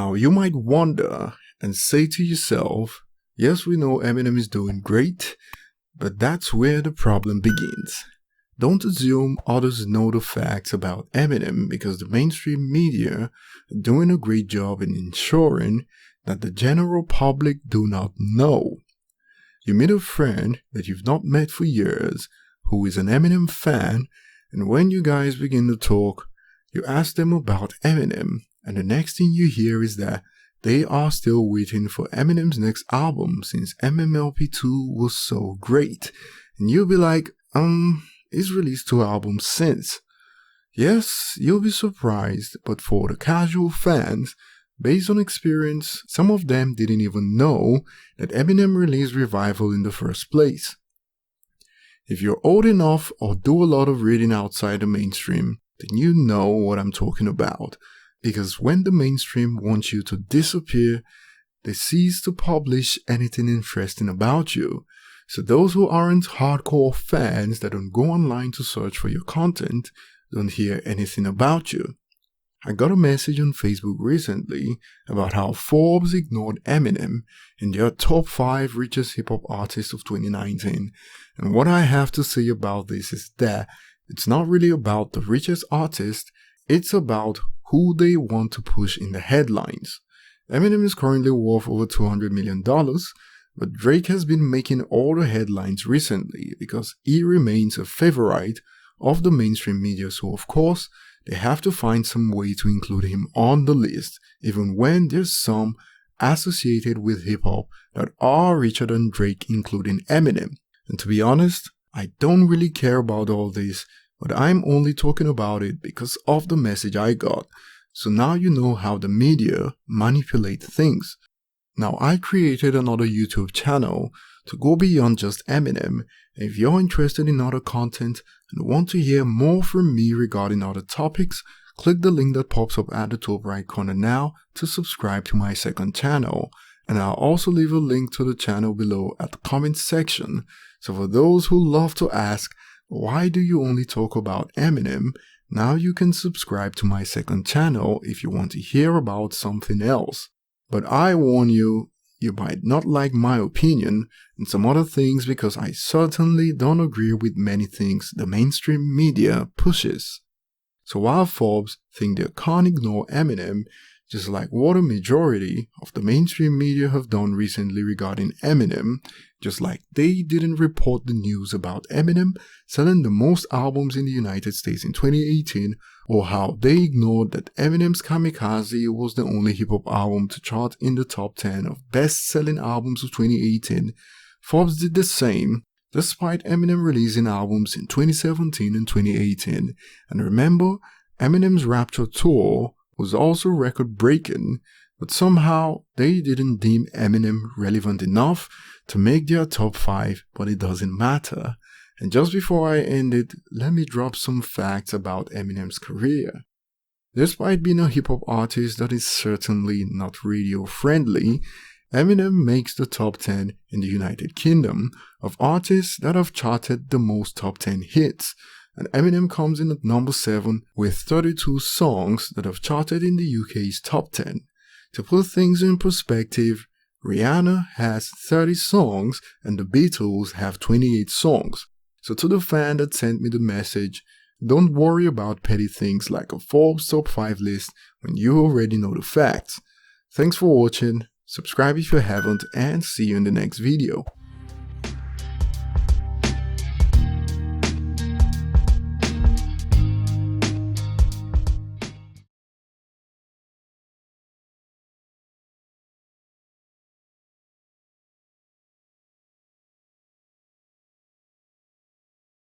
Now, you might wonder and say to yourself, yes, we know Eminem is doing great, but that's where the problem begins. Don't assume others know the facts about Eminem because the mainstream media are doing a great job in ensuring that the general public do not know. You meet a friend that you've not met for years who is an Eminem fan, and when you guys begin to talk, you ask them about Eminem, and the next thing you hear is that they are still waiting for Eminem's next album since MMLP2 was so great. And you'll be like, he's released 2 albums since. Yes, you'll be surprised, but for the casual fans, based on experience, some of them didn't even know that Eminem released Revival in the first place. If you're old enough or do a lot of reading outside the mainstream, then you know what I'm talking about. Because when the mainstream wants you to disappear, they cease to publish anything interesting about you. So those who aren't hardcore fans that don't go online to search for your content don't hear anything about you. I got a message on Facebook recently about how Forbes ignored Eminem in their top 5 richest hip-hop artists of 2019. And what I have to say about this is that it's not really about the richest artist, it's about who they want to push in the headlines. Eminem is currently worth over $200 million, but Drake has been making all the headlines recently because he remains a favorite of the mainstream media, so of course, they have to find some way to include him on the list, even when there's some associated with hip-hop that are richer than Drake, including Eminem. And to be honest, I don't really care about all this, but I'm only talking about it because of the message I got. So now you know how the media manipulate things. Now, I created another YouTube channel to go beyond just Eminem. If you're interested in other content and want to hear more from me regarding other topics, click the link that pops up at the top right corner now to subscribe to my second channel. And I'll also leave a link to the channel below at the comment section. So for those who love to ask, why do you only talk about Eminem? Now you can subscribe to my second channel if you want to hear about something else. But I warn you, you might not like my opinion and some other things because I certainly don't agree with many things the mainstream media pushes. So while Forbes think they can't ignore Eminem, just like what a majority of the mainstream media have done recently regarding Eminem, just like they didn't report the news about Eminem selling the most albums in the United States in 2018, or how they ignored that Eminem's Kamikaze was the only hip-hop album to chart in the top 10 of best-selling albums of 2018, Forbes did the same, despite Eminem releasing albums in 2017 and 2018. And remember, Eminem's Rapture tour was also record-breaking, but somehow they didn't deem Eminem relevant enough to make their top 5, but it doesn't matter. And just before I end it, let me drop some facts about Eminem's career. Despite being a hip-hop artist that is certainly not radio-friendly, Eminem makes the top 10 in the United Kingdom of artists that have charted the most top 10 hits, and Eminem comes in at number 7 with 32 songs that have charted in the UK's top 10. To put things in perspective, Rihanna has 30 songs and the Beatles have 28 songs. So to the fan that sent me the message, don't worry about petty things like a Forbes top 5 list when you already know the facts. Thanks for watching, subscribe if you haven't, and see you in the next video.